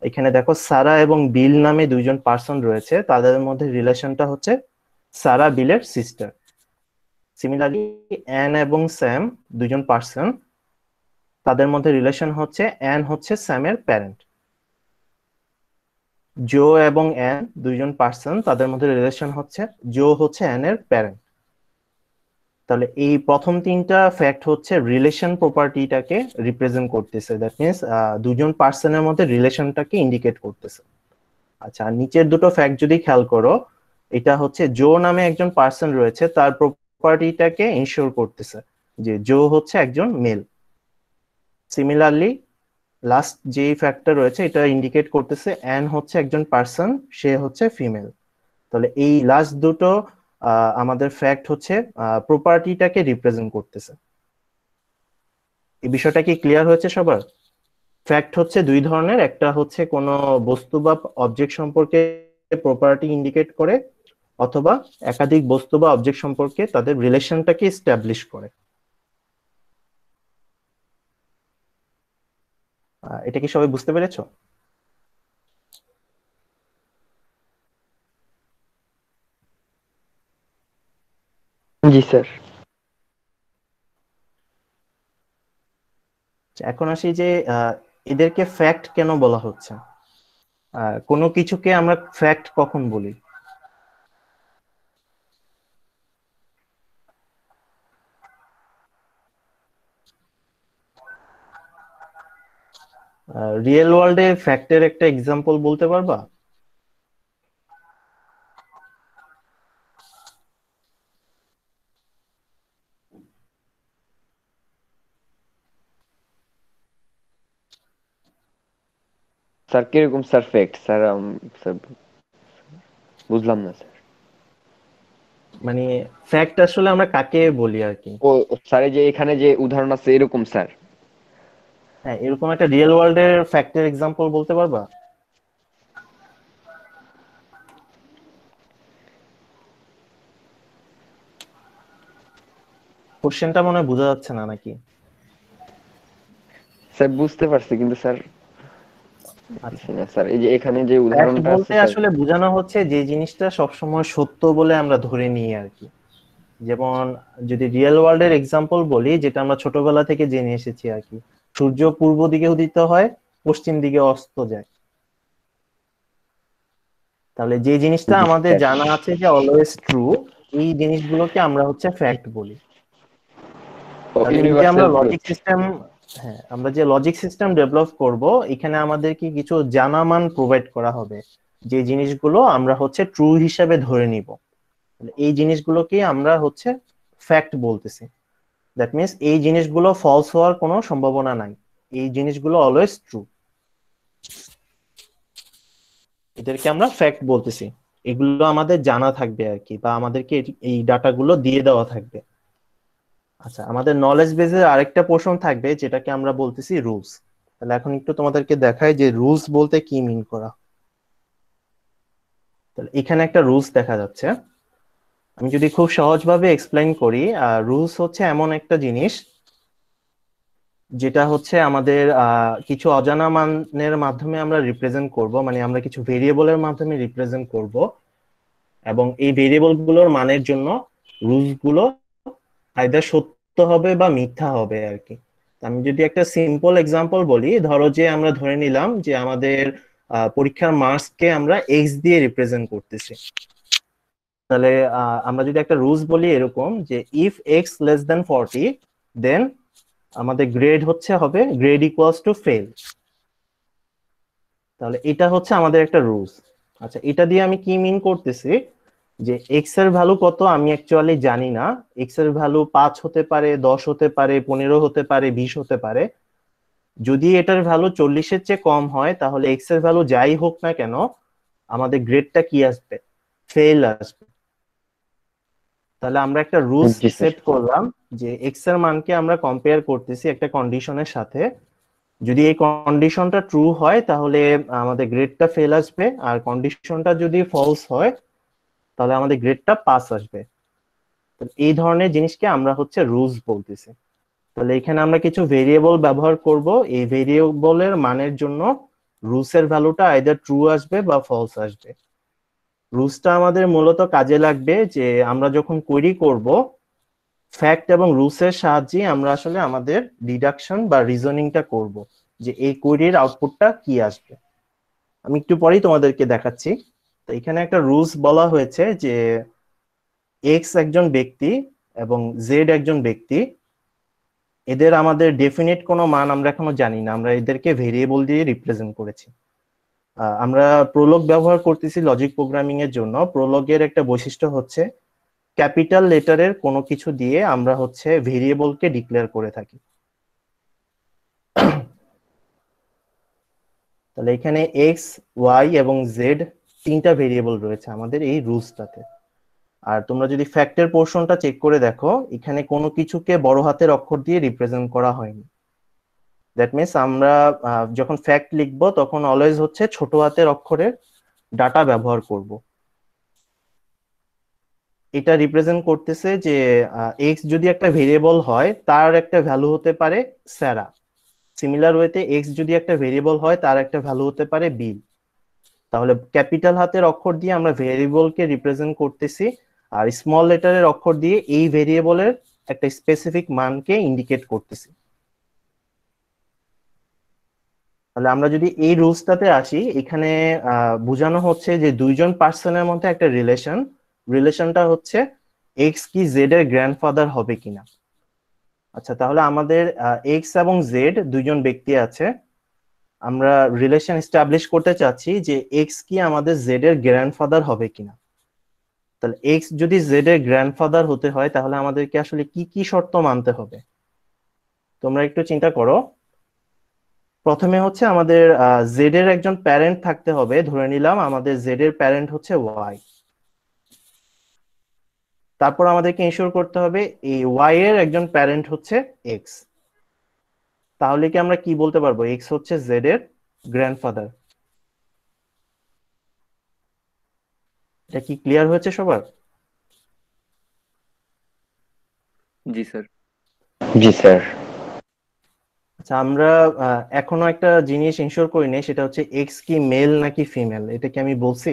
এখানে দেখো সারা এবং বিল নামে দুইজন পার্সন রয়েছে, তাদের মধ্যে রিলেশনটা হচ্ছে সারা বিলের সিস্টার। সিমিলারলি অ্যান এবং স্যাম দুজন পার্সন, তাদের মধ্যে রিলেশন হচ্ছে অ্যান হচ্ছে স্যামের প্যারেন্ট। জো এবং অ্যান দুইজন পার্সন, তাদের মধ্যে রিলেশন হচ্ছে জো হচ্ছে অ্যানের প্যারেন্ট। তাহলে এই প্রথম তিনটা ফ্যাক্ট হচ্ছে রিলেশন প্রপার্টিটাকে রিপ্রেজেন্ট করতেছে, দ্যাট মিনস দুজন পার্সনের মধ্যে রিলেশনটাকে ইন্ডিকেট করতেছে। আচ্ছা, আর নিচের দুটো ফ্যাক্ট যদি খেয়াল করো, এটা হচ্ছে জো নামে একজন পার্সন রয়েছে তার প্রপার্টিটাকে ইনশিওর করতেছে যে জো হচ্ছে একজন মেল। সিমিলারলি লাস্ট যে ফ্যাক্টর রয়েছে এটা ইন্ডিকেট করতেছে অ্যান হচ্ছে একজন পার্সন, সে হচ্ছে ফিমেল। তাহলে এই লাস্ট দুটো আমাদের ফ্যাক্ট হচ্ছে প্রপার্টিটাকে রিপ্রেজেন্ট করতেছে। এই বিষয়টা কি ক্লিয়ার হয়েছে সবার? ফ্যাক্ট হচ্ছে দুই ধরনের, একটা হচ্ছে কোনো বস্তু বা অবজেক্ট সম্পর্কে প্রপার্টি ইন্ডিকেট করে, অথবা একাধিক বস্তু বা অবজেক্ট সম্পর্কে তাদের রিলেশনটাকে এস্টাবলিশ করে। এটা কি সবাই বুঝতে পেরেছো? জি স্যার। এখন আসি যে এদেরকে ফ্যাক্ট কেন বলা হচ্ছে। কোনো কিছুকে আমরা ফ্যাক্ট কখন বলি? রিয়েল ওয়ার্ল্ডে ফ্যাক্টের একটা এক্সাম্পল বলতে পারবা? স্যার কিরকম স্যার ফ্যাক্ট স্যার? স্যার বুঝলাম না স্যার। মানে ফ্যাক্ট আসলে আমরা কাকে বলি আর কি। ও স্যার, এই যে এখানে যে উদাহরণ আছে এরকম স্যার? হ্যাঁ, এরকম একটা রিয়েল ওয়ার্ল্ডের ফ্যাক্টের এক্সাম্পল বলতে পারবা? কোশ্চেনটা মনে হয় বোঝা যাচ্ছে না নাকি? স্যার বুঝতে পারছি কিন্তু স্যার আচ্ছা, বুঝতেছি না স্যার। এই যে এখানে যে ফ্যাক্ট উদাহরণটা আছে বলতে স্যার। আসলে বোঝানো হচ্ছে যে জিনিসটা সবসময় সত্য বলে আমরা ধরে নিই আর কি। যেমন যদি রিয়েল ওয়ার্ল্ডের এক্সাম্পল বলি, যেটা আমরা ছোটবেলা থেকে জেনে এসেছি আর কি, সূর্য পূর্ব দিকে উদিত হয়, পশ্চিম দিকে অস্ত যায়। তাহলে যে জিনিসটা জি আমাদের স্যার। জানা আছে যে অলওয়েজ ট্রু, এই জিনিসগুলোকে আমরা হচ্ছে ফ্যাক্ট বলি। তাহলে এই যে আমরা ইউনিভার্সাল লজিক ট্রুথ। সিস্টেম, হ্যাঁ, আমরা যে লজিক সিস্টেম ডেভেলপ করব, এখানে আমাদেরকে কিছু জানা মান প্রোভাইড করা হবে, যে জিনিসগুলো আমরা হচ্ছে ট্রু হিসেবে ধরে নিব। এই জিনিসগুলোকে আমরা হচ্ছে ফ্যাক্ট বলতেছি। দ্যাট মিনস এই জিনিসগুলো ফলস হওয়ার কোনো সম্ভাবনা নাই, এই জিনিসগুলো অলওয়েজ ট্রু, এদেরকে আমরা ফ্যাক্ট বলতেছি। এগুলো আমাদের জানা থাকবে আর কি, বা আমাদেরকে এই ডাটাগুলো দিয়ে দেওয়া থাকবে। আচ্ছা, আমাদের নলেজ বেসের আরেকটা পোর্শন থাকবে যেটাকে আমরা বলতেছি রুলস। তাহলে এখন একটু তোমাদেরকে দেখাই যে রুলস বলতে কি মিন করা। তাহলে এখানে একটা রুলস দেখা যাচ্ছে। আমি যদি খুব সহজভাবে এক্সপ্লেইন করি, রুলস হচ্ছে এমন একটা জিনিস যেটা হচ্ছে আমাদের কিছু অজানা মানের মাধ্যমে আমরা রিপ্রেজেন্ট করব, মানে আমরা কিছু ভেরিয়েবলের মাধ্যমে রিপ্রেজেন্ট করব, এবং এই ভেরিয়েবল গুলোর মানের জন্য রুলস গুলো আইদার সত্য হবে বা মিথ্যা হবে আর কি। আমি যদি একটা সিম্পল এক্সাম্পল বলি, ধরো যে আমরা ধরে নিলাম যে আমাদের পরীক্ষার মার্কসকে আমরা এক্স দিয়ে রিপ্রেজেন্ট করতেছি। তাহলে আমরা যদি একটা রুলস বলি এরকম যে ইফ এক্স লেস দেন 40, দেন আমাদের গ্রেড হবে গ্রেড ইকুয়ালস টু ফেল। তাহলে এটা হচ্ছে আমাদের একটা রুলস। আচ্ছা, এটা দিয়ে আমি কি মিন করতেছি, যে এক্স এর ভ্যালু কত আমি অ্যাকচুয়ালি জানি না। এক্স এর ভ্যালু 5 হতে পারে, 10 হতে পারে, 15 হতে পারে, 20 হতে পারে। যদি এটার ভ্যালু 40-এর চেয়ে কম হয়, তাহলে এক্স এর ভ্যালু যাই হোক না কেন, আমাদের গ্রেডটা কি আসবে? ফেল আসবে। তাহলে আমরা একটা রুলস জি স্যার। সেট করলাম যে এক্স এর মানকে আমরা কম্পেয়ার করতেছি একটা কন্ডিশনের সাথে। যদি এই কন্ডিশনটা ট্রু হয় তাহলে আমাদের গ্রেডটা ফেল আসবে, আর কন্ডিশনটা যদি ফলস হয় তাহলে আমাদের গ্রেডটা পাস আসবে। এই ধরনের জিনিসকে আমরা হচ্ছে রুলস বলতেছি। তাহলে এখানে আমরা কিছু ভেরিয়েবল ব্যবহার করব, এই ভেরিয়েবলের মানের জন্য রুলসের ভ্যালুটা আইদার ট্রু আসবে বা ফলস আসবে। রুলসটা আমাদের মূলত কাজে লাগবে যে আমরা যখন কোয়েরি করব, ফ্যাক্ট এবং রুলসের সাহায্যে আমরা আসলে আমাদের ডিডাকশন বা রিজনিংটা করব, যে এই কোয়েরির আউটপুটটা কি আসবে। আমি একটু পরেই তোমাদেরকে দেখাচ্ছি। তো এখানে একটা রুলস বলা হয়েছে যে এক্স একজন ব্যক্তি এবং জেড একজন ব্যক্তি, এদের আমাদের ডেফিনিট কোনো মান আমরা এখনো জানি না, আমরা এদেরকে ভেরিয়েবল দিয়ে রিপ্রেজেন্ট করেছি। আমরা প্রোলগ ব্যবহার করতেছি লজিক প্রোগ্রামিং এর জন্য। প্রোলগের একটা বৈশিষ্ট্য হচ্ছে ক্যাপিটাল লেটারের কোনো কিছু দিয়ে আমরা হচ্ছে ভেরিয়েবলকে ডিক্লেয়ার করে থাকি। তাহলে এখানে এক্স, ওয়াই এবং জেড তিনটা ভেরিয়েবল রয়েছে আমাদের এই রুলসটাতে। আর তোমরা যদি ফ্যাক্টের পোর্শনটা চেক করে দেখো, এখানে কোনো কিছুকে বড় হাতের অক্ষর দিয়ে রিপ্রেজেন্ট করা হয়নি। দ্যাট মিনস আমরা যখন ফ্যাক্ট লিখবো তখন অলওয়েজ হচ্ছে ছোট হাতের অক্ষরের ডাটা ব্যবহার করব। এটা রিপ্রেজেন্ট করতেছে যে এক্স যদি একটা ভেরিয়েবল হয়, তার একটা ভ্যালু হতে পারে স্যারা। সিমিলার ওয়েতে এক্স যদি একটা ভেরিয়েবল হয়, তার একটা ভ্যালু হতে পারে বিল। তাহলে ক্যাপিটাল হাতের অক্ষর দিয়ে আমরা ভেরিয়েবলকে রিপ্রেজেন্ট করতেছি, আর স্মল লেটারের অক্ষর দিয়ে এই ভেরিয়েবলের একটা স্পেসিফিক মানকে ইন্ডিকেট করতেছি। তাহলে আমরা যদি এই রুলসটাতে আসি, এখানে বোঝানো হচ্ছে যে দুইজন পার্সনের মধ্যে একটা রিলেশনটা হচ্ছে এক্স কি জেড এর গ্র্যান্ডফাদার হবে কিনা। আচ্ছা, তাহলে আমাদের এক্স এবং জেড দুইজন ব্যক্তি আছে, আমরা রিলেশন এস্টাবলিশ করতে চাচ্ছি যে এক্স কি আমাদের জেড এর গ্র্যান্ডফাদার হবে কিনা। তাহলে এক্স যদি জেড এর গ্র্যান্ডফাদার হতে হয় তাহলে আমাদেরকে আসলে কি কি শর্ত মানতে হবে তোমরা একটু চিন্তা করো। প্রথমে হচ্ছে আমাদের জেড এর একজন প্যারেন্ট থাকতে হবে, ধরে নিলাম আমাদের জেড এর প্যারেন্ট হচ্ছে ওয়াই। তারপর আমাদেরকে ইনশিওর করতে হবে এই ওয়াই এর একজন প্যারেন্ট হচ্ছে এক্স। তাহলে কি আমরা কি বলতে পারবো এক্স হচ্ছে জেড এর গ্র্যান্ডফাদার। এটা কি ক্লিয়ার হয়েছে সবার? জি স্যার। জি স্যার। আচ্ছা, আমরা এখনো একটা জিনিস ইনশিওর করি নাই, সেটা হচ্ছে এক্স কি মেল নাকি ফিমেল, এটা কি আমি বলছি?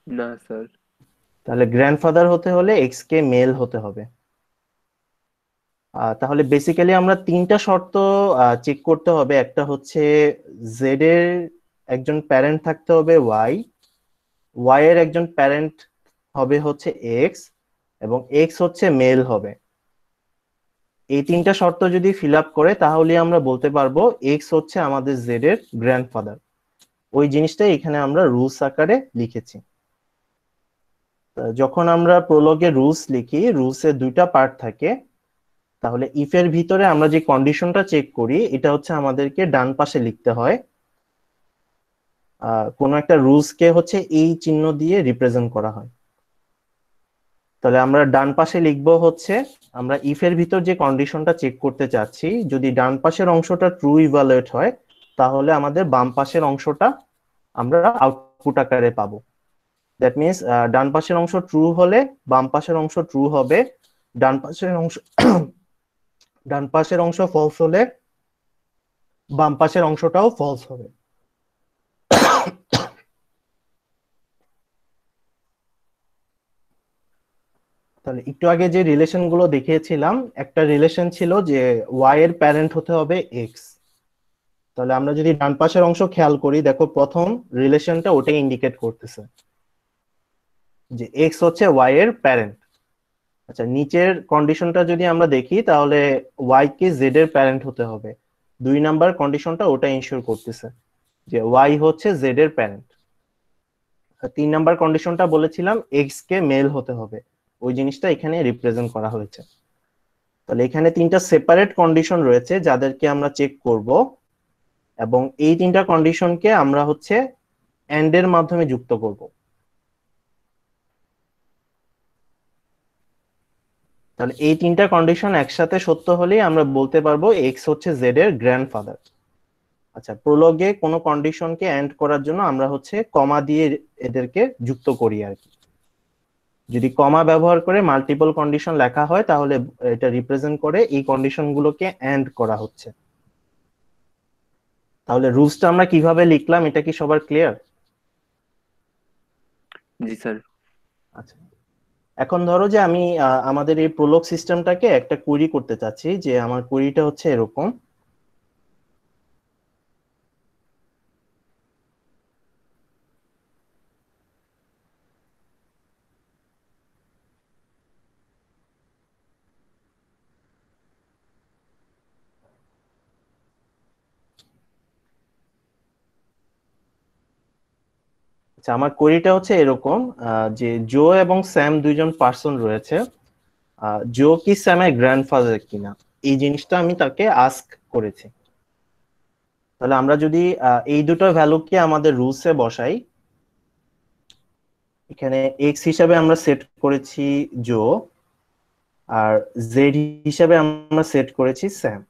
না স্যার। তাহলে গ্র্যান্ডফাদার হতে হলে এক্স কে মেল হতে হবে। তাহলে বেসিক্যালি আমরা তিনটা শর্ত চেক করতে হবে। একটা হচ্ছে জেড এর একজন প্যারেন্ট থাকতে হবে ওয়াই, ওয়াই এর একজন প্যারেন্ট হবে হচ্ছে এক্স, এবং এক্স হচ্ছে মেল হবে। এই তিনটা শর্ত যদি ফিল আপ করে তাহলে আমরা বলতে পারবো এক্স হচ্ছে আমাদের জেড এর গ্র্যান্ডফাদার। ওই জিনিসটাই এখানে আমরা রুলস আকারে লিখেছি। যখন আমরা প্রোলগে রুলস লিখি, রুলসের দুইটা পার্ট থাকে। তাহলে ইফ এর ভিতরে আমরা যে কন্ডিশনটা চেক করি এটা হচ্ছে আমাদেরকে ডান পাশে লিখতে হয়। কোনো একটা রুলস কে হচ্ছে এই চিহ্ন দিয়ে রিপ্রেজেন্ট করা হয়। তাহলে আমরা ডান পাশে লিখবো হচ্ছে আমরা ইফ এর ভিতর যে কন্ডিশনটা চেক করতে চাচ্ছি, যদি ডান পাশের অংশটা ট্রু ইভালুয়েট হয় তাহলে আমাদের বাম পাশের অংশটা আমরা আউটপুট আকারে পাবো। দ্যাট মিনস ডান পাশের অংশ ট্রু হলে বাম পাশের অংশ ট্রু হবে, ডান পাশের অংশ ডান পাশের অংশ ফলস হলে বাম পাশের অংশটাও ফলস হবে। তাহলে একটু আগে যে রিলেশন গুলো দেখিয়েছিলাম, একটা রিলেশন ছিল যে ওয়াই এর প্যারেন্ট হতে হবে এক্স। তাহলে আমরা যদি ডান পাশের অংশ খেয়াল করি, দেখো প্রথম রিলেশনটা ওটাই ইন্ডিকেট করতেছে যে এক্স হচ্ছে ওয়াই এর প্যারেন্ট। আচ্ছা, নিচের কন্ডিশনটা যদি আমরা দেখি তাহলে ওয়াই কে জেড এর প্যারেন্ট হতে হবে। 2 নাম্বার কন্ডিশনটা ওটা ইনশিওর করতেছে যে ওয়াই হচ্ছে জেড এর প্যারেন্ট। 3 নাম্বার কন্ডিশনটা বলেছিলাম এক্স কে মেল হতে হবে, ওই জিনিসটা এখানে রিপ্রেজেন্ট করা হয়েছে। তাহলে এখানে তিনটা সেপারেট কন্ডিশন রয়েছে যাদেরকে আমরা চেক করব, এবং এই তিনটা কন্ডিশনকে আমরা হচ্ছে এন্ড এর মাধ্যমে যুক্ত করব। তাহলে এই তিনটা কন্ডিশন একসাথে সত্য হলেই আমরা বলতে পারবো এক্স হচ্ছে জেড এর গ্র্যান্ডফাদার। আচ্ছা, প্রোলগে কোনো কন্ডিশনকে এন্ড করার জন্য আমরা হচ্ছে কমা দিয়ে এদেরকে যুক্ত করি আর কি। যদি কমা ব্যবহার করে মাল্টিপল কন্ডিশন লেখা হয় তাহলে এটা রিপ্রেজেন্ট করে এই কন্ডিশনগুলোকে এন্ড করা হচ্ছে। তাহলে রুলসটা আমরা কিভাবে লিখলাম এটা কি সবার ক্লিয়ার? জি স্যার। আচ্ছা, এখন ধরো যে আমি আমাদের এই প্রোলগ সিস্টেমটাকে একটা কুইরি করতে চাচ্ছি, যে আমার কুইরিটা হচ্ছে এরকম। আচ্ছা, আমার কোয়েরিটা হচ্ছে এরকম যে জো এবং স্যাম দুইজন পার্সন রয়েছে। জো কি স্যামের গ্র্যান্ডফাদার কিনা এই জিনিসটা আমি তাকে আস্ক করেছি। তাহলে আমরা যদি এই দুটো ভ্যালুকে আমাদের রুলসে বসাই, এখানে এক্স হিসাবে আমরা সেট করেছি জো, আর জেড হিসাবে আমরা সেট করেছি স্যাম।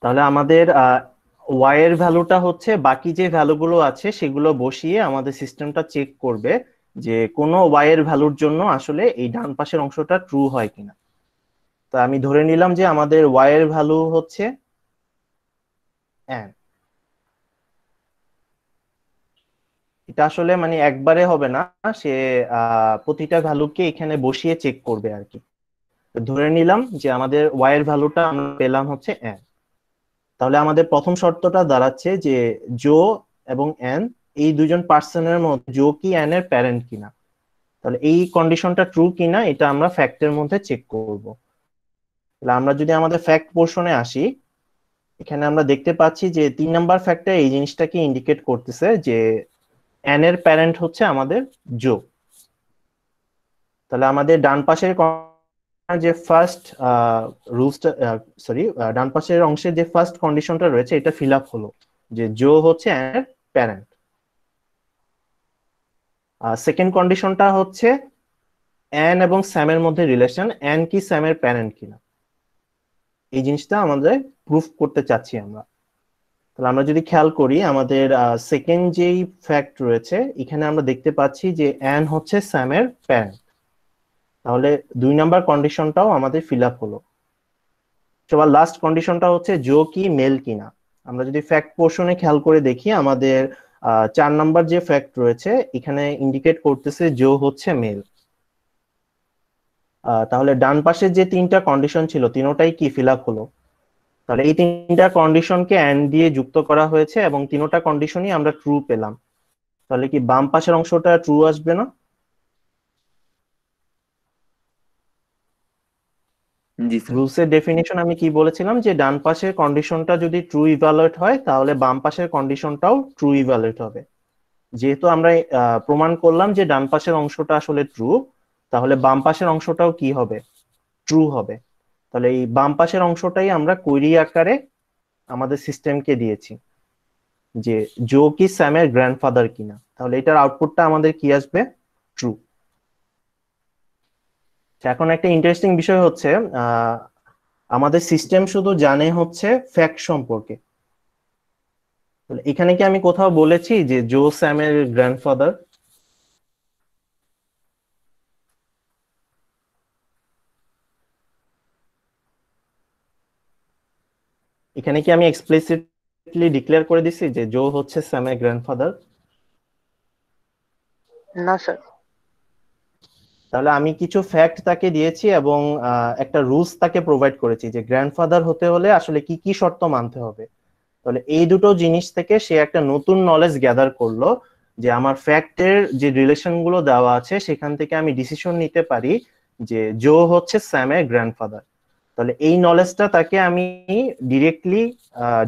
তাহলে আমাদের ওয়াই এর ভ্যালুটা হচ্ছে বাকি যে ভ্যালুগুলো আছে সেগুলো বসিয়ে আমাদের সিস্টেমটা চেক করবে যে কোনো ওয়াই এর ভ্যালুর জন্য আসলে এই ডান পাশের অংশটা ট্রু হয় কিনা। তা আমি ধরে নিলাম যে আমাদের ওয়াই এর ভ্যালু হচ্ছে n। এটা আসলে মানে একবারে হবে না, সে প্রতিটা ভ্যালুকে এখানে বসিয়ে চেক করবে আর কি। তো ধরে নিলাম যে আমাদের ওয়াই এর ভ্যালুটা আমরা পেলাম হচ্ছে n। তাহলে আমাদের প্রথম শর্তটা দাঁড়াচ্ছে যে জো এবং এন, এই দুজন পার্সনের মধ্যে জো কি এন এর প্যারেন্ট কিনা। তাহলে এই কন্ডিশনটা ট্রু কিনা এটা আমরা ফ্যাক্টের মধ্যে চেক করব। তাহলে আমরা যদি আমাদের ফ্যাক্ট পোর্শনে আসি, এখানে আমরা দেখতে পাচ্ছি যে 3 নাম্বার ফ্যাক্টর এই জিনিসটাকে ইন্ডিকেট করতেছে যে এন এর প্যারেন্ট হচ্ছে আমাদের জো। তাহলে আমাদের ডান পাশের যে ফার্স্ট রুলসটা, সরি, ডান পাশের অংশের যে ফার্স্ট কন্ডিশনটা রয়েছে এটা ফিল আপ হলো যে জো হচ্ছে এন এর প্যারেন্ট। সেকেন্ড কন্ডিশনটা হচ্ছে অ্যান এবং স্যামের মধ্যে রিলেশন, অ্যান কি স্যামের প্যারেন্ট কিনা, এই জিনিসটা আমাদের প্রুফ করতে চাচ্ছি আমরা। তাহলে আমরা যদি খেয়াল করি আমাদের সেকেন্ড যেই ফ্যাক্ট রয়েছে এখানে আমরা দেখতে পাচ্ছি যে অ্যান হচ্ছে স্যামের প্যারেন্ট। তাহলে 2 নাম্বার কন্ডিশনটাও আমাদের ফিল আপ হলো। সবার লাস্ট কন্ডিশনটা হচ্ছে জো কি মেল কিনা। আমরা যদি ফ্যাক্ট পোর্শনে খেয়াল করে দেখি আমাদের 4 নাম্বার যে ফ্যাক্ট রয়েছে এখানে ইন্ডিকেট করতেছে জো হচ্ছে মেল। তাহলে ডান পাশের যে 3টা কন্ডিশন ছিল তিনোটাই কি ফিল আপ হলো। তাহলে এই 3টা কন্ডিশনকে এন্ড দিয়ে যুক্ত করা হয়েছে এবং 3টা কন্ডিশনই আমরা ট্রু পেলাম। তাহলে কি বাম পাশের অংশটা ট্রু আসবে না? जी सर। রুলসের ডেফিনিশন আমি কি বলেছিলাম যে ডান পাশের কন্ডিশনটা যদি ট্রু ইভালুয়েট হয় তাহলে বাম পাশের কন্ডিশনটাও ট্রু ইভালুয়েট হবে। যেহেতু আমরা প্রমাণ করলাম যে ডান পাশের অংশটা আসলে ট্রু, তাহলে বাম পাশের অংশটাও কি হবে? ট্রু হবে। তাহলে এই বাম পাশের অংশটাই আমরা কোয়েরি আকারে আমাদের সিস্টেমকে দিয়েছি যে জো কি স্যামের গ্র্যান্ডফাদার কিনা। তাহলে এটার আউটপুটটা আমাদের কি আসবে? ট্রু। এখন একটা ইন্টারেস্টিং বিষয় হচ্ছে আমাদের সিস্টেম শুধু জানে হচ্ছে ফ্যাক্ট সম্পর্কে। এখানে কি আমি কোথাও বলেছি যে জো স্যামের গ্র্যান্ডফাদার? এখানে কি আমি এক্সপ্লিসিটলি ডিক্লেয়ার করে দিছি যে জো হচ্ছে স্যামের গ্র্যান্ডফাদার? না স্যার। তাহলে আমি কিছু ফ্যাক্ট তাকে দিয়েছি এবং একটা রুলস তাকে প্রোভাইড করেছি যে গ্র্যান্ডফাদার হতে হলে আসলে কি কি শর্ত মানতে হবে। তাহলে এই দুটো জিনিস থেকে সে একটা নতুন নলেজ গ্যাদার করলো যে আমার ফ্যাক্টের যে রিলেশন গুলো দেওয়া আছে সেখান থেকে আমি ডিসিশন নিতে পারি যে জো হচ্ছে স্যামের গ্র্যান্ডফাদার। তাহলে এই নলেজটা তাকে আমি ডিরেক্টলি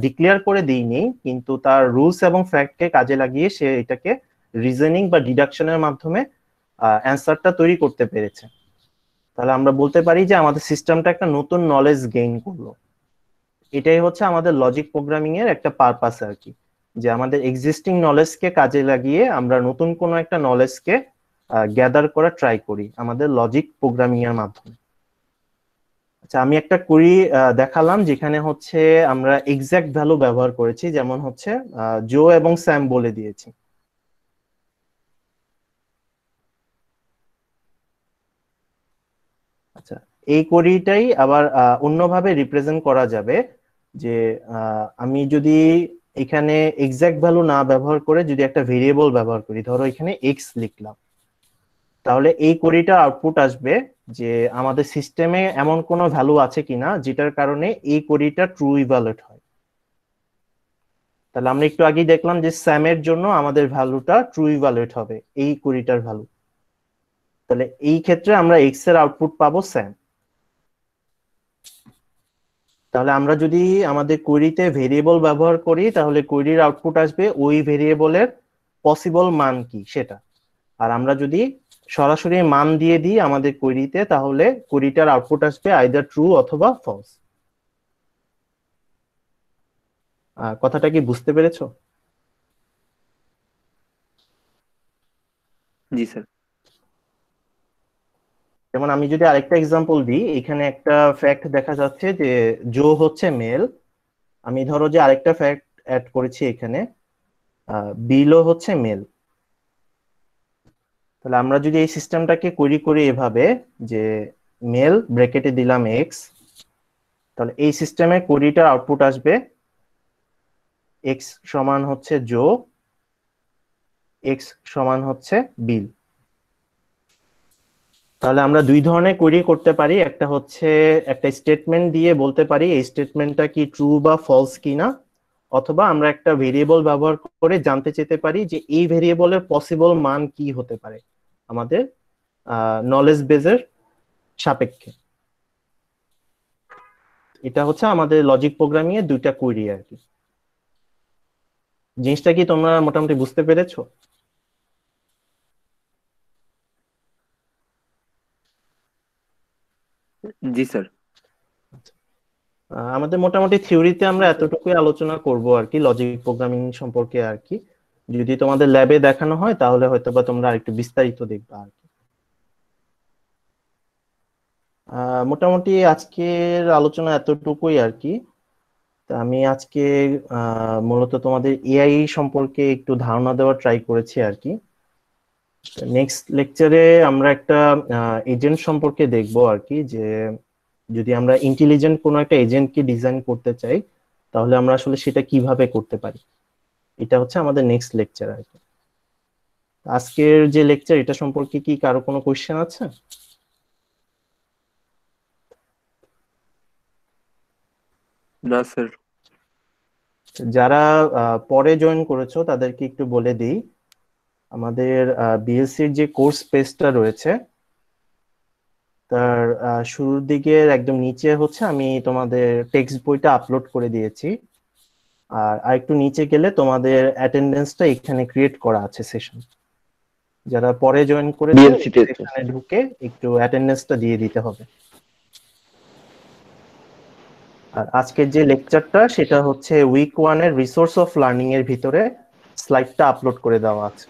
ডিক্লেয়ার করে দিইনি, কিন্তু তার রুলস এবং ফ্যাক্টকে কাজে লাগিয়ে সে এটাকে রিজনিং বা ডিডাকশনের মাধ্যমে অ্যান্সারটা তৈরি করতে পেরেছে। তাহলে আমরা বলতে পারি যে আমাদের সিস্টেমটা একটা নতুন নলেজ গেইন করলো। এটাই হচ্ছে আমাদের লজিক প্রোগ্রামিং এর একটা পারপাস আর কি, যে আমাদের এক্সিস্টিং নলেজকে কাজে লাগিয়ে আমরা নতুন কোনো একটা নলেজকে গ্যাদার করা ট্রাই করি আমাদের লজিক প্রোগ্রামিং এর মাধ্যমে। আচ্ছা, আমি একটা কুড়ি দেখালাম যেখানে হচ্ছে আমরা এক্সাক্ট ভ্যালু ব্যবহার করেছি, যেমন হচ্ছে জো এবং স্যাম বলে দিয়েছি। আচ্ছা, এই কোয়েরিটাই আবার অন্যভাবে রিপ্রেজেন্ট করা যাবে যে আমি যদি এখানে এক্সাক্ট ভ্যালু না ব্যবহার করে যদি একটা ভেরিয়েবল ব্যবহার করি, ধরো এখানে এক্স লিখলাম, তাহলে এই কোয়েরিটার আউটপুট আসবে যে আমাদের সিস্টেমে এমন কোনো ভ্যালু আছে কিনা যেটার কারণে এই কোয়েরিটা ট্রু ইভালুয়েট হয়। তাহলে আমরা একটু আগেই দেখলাম যে স্যামের জন্য আমাদের ভ্যালুটা ট্রু ইভালুয়েট হবে এই কোয়েরিটার ভ্যালু। তাহলে এই ক্ষেত্রে আমরা এক্স এর আউটপুট পাবো স্যাম। তাহলে আমরা যদি আমাদের কোয়েরিতে ভেরিয়েবল ব্যবহার করি তাহলে কোয়েরির আউটপুট আসবে ওই ভেরিয়েবলের পসিবল মান কি সেটা। আর আমরা যদি সরাসরি মান দিয়ে দিই আমাদের কোয়েরিতে তাহলে কোয়েরিটার আউটপুট আসবে আইদার ট্রু অথবা ফলস। কথাটা কি বুঝতে পেরেছো? जी सर। যেমন আমি যদি আরেকটা এক্সাম্পল দিই, এখানে একটা ফ্যাক্ট দেখা যাচ্ছে যে জো হচ্ছে মেল। আমি ধরো যে আরেকটা ফ্যাক্ট অ্যাড করেছি এখানে, বিলও হচ্ছে মেল। তাহলে আমরা যদি এই সিস্টেমটাকে কোয়েরি করি এভাবে যে মেল ব্র্যাকেটে দিলাম এক্স, তাহলে এই সিস্টেমে কোয়েরিটার আউটপুট আসবে এক্স সমান হচ্ছে জো, এক্স সমান হচ্ছে বিল। তাহলে আমরা দুই ধরনের কোয়েরি করতে পারি, একটা হচ্ছে একটা স্টেটমেন্ট দিয়ে বলতে পারি এই স্টেটমেন্টটা কি ট্রু বা ফলস কিনা, অথবা আমরা একটা ভেরিয়েবল ব্যবহার করে জানতে চেতে পারি যে এই ভেরিয়েবলের পসিবল মান কি হতে পারে আমাদের নলেজ বেজের সাপেক্ষে। এটা হচ্ছে আমাদের লজিক প্রোগ্রামিং এর দুইটা কোয়েরি আর কি। জিনিসটা কি তোমরা মোটামুটি বুঝতে পেরেছো? जी सर। আমাদের মোটামুটি থিওরিতে আমরা এতটুকুই আলোচনা করব আর কি লজিক প্রোগ্রামিং সম্পর্কে আর কি। যদি তোমাদের ল্যাবে দেখানো হয় তাহলে হয়তোবা তোমরা আরেকটু বিস্তারিত দেখবা আর কি। মোটামুটি আজকের আলোচনা এতটুকুই আর কি। তা আমি আজকে মূলত তোমাদের এআই সম্পর্কে একটু ধারণা দেওয়ার ট্রাই করেছি আর কি। নেক্সট লেকচারে আমরা একটা এজেন্ট সম্পর্কে দেখবো আর কি, যে যদি আমরা ইন্টেলিজেন্ট কোনো একটা এজেন্টকে ডিজাইন করতে চাই তাহলে আমরা আসলে সেটা কিভাবে করতে পারি। এটা হচ্ছে আমাদের নেক্সট লেকচার আর কি। আজকের যে লেকচার এটা সম্পর্কে কি কারো কোনো কোশ্চেন আছে? ना सर। যারা পরে জয়েন করেছো তাদেরকে একটু বলে দিই, আমাদের বিএসসির যে কোর্স পেজটা রয়েছে তার শুরুর দিকে একদম নিচে হচ্ছে আমি তোমাদের টেক্সট বইটা আপলোড করে দিয়েছি। আর আরেকটু নিচে গেলে তোমাদের অ্যাটেন্ডেন্সটা এখানে ক্রিয়েট করা আছে সেশন। যারা পরে জয়েন করেছে BLC তে সেশনে ঢুকে একটু অ্যাটেন্ডেন্সটা দিয়ে দিতে হবে। আর আজকের যে লেকচারটা সেটা হচ্ছে উইক 1 এর রিসোর্স অফ লার্নিং এর ভিতরে স্লাইডটা আপলোড করে দেওয়া আছে।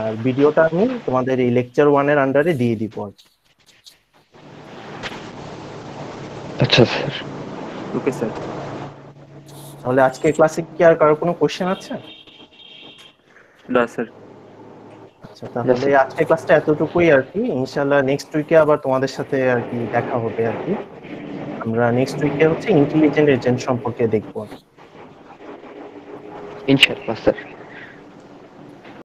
আর ভিডিওটা আমি তোমাদের এই লেকচার 1 এর আন্ডারে দিয়ে দিব। আচ্ছা স্যার। Okay sir. তাহলে আজকে ক্লাসে কি আর কারো কোনো কোশ্চেন আছে? ना सर। আচ্ছা, তাহলে আজকের ক্লাসটা এতটুকুই আর কি। ইনশাআল্লাহ নেক্সট উইকে আবার তোমাদের সাথে আর কি দেখা হবে আর কি। আমরা নেক্সট উইকে হচ্ছে ইন্টেলিজেন্ট এজেন্ট সম্পর্কে দেখবো। ইনশাআল্লাহ স্যার।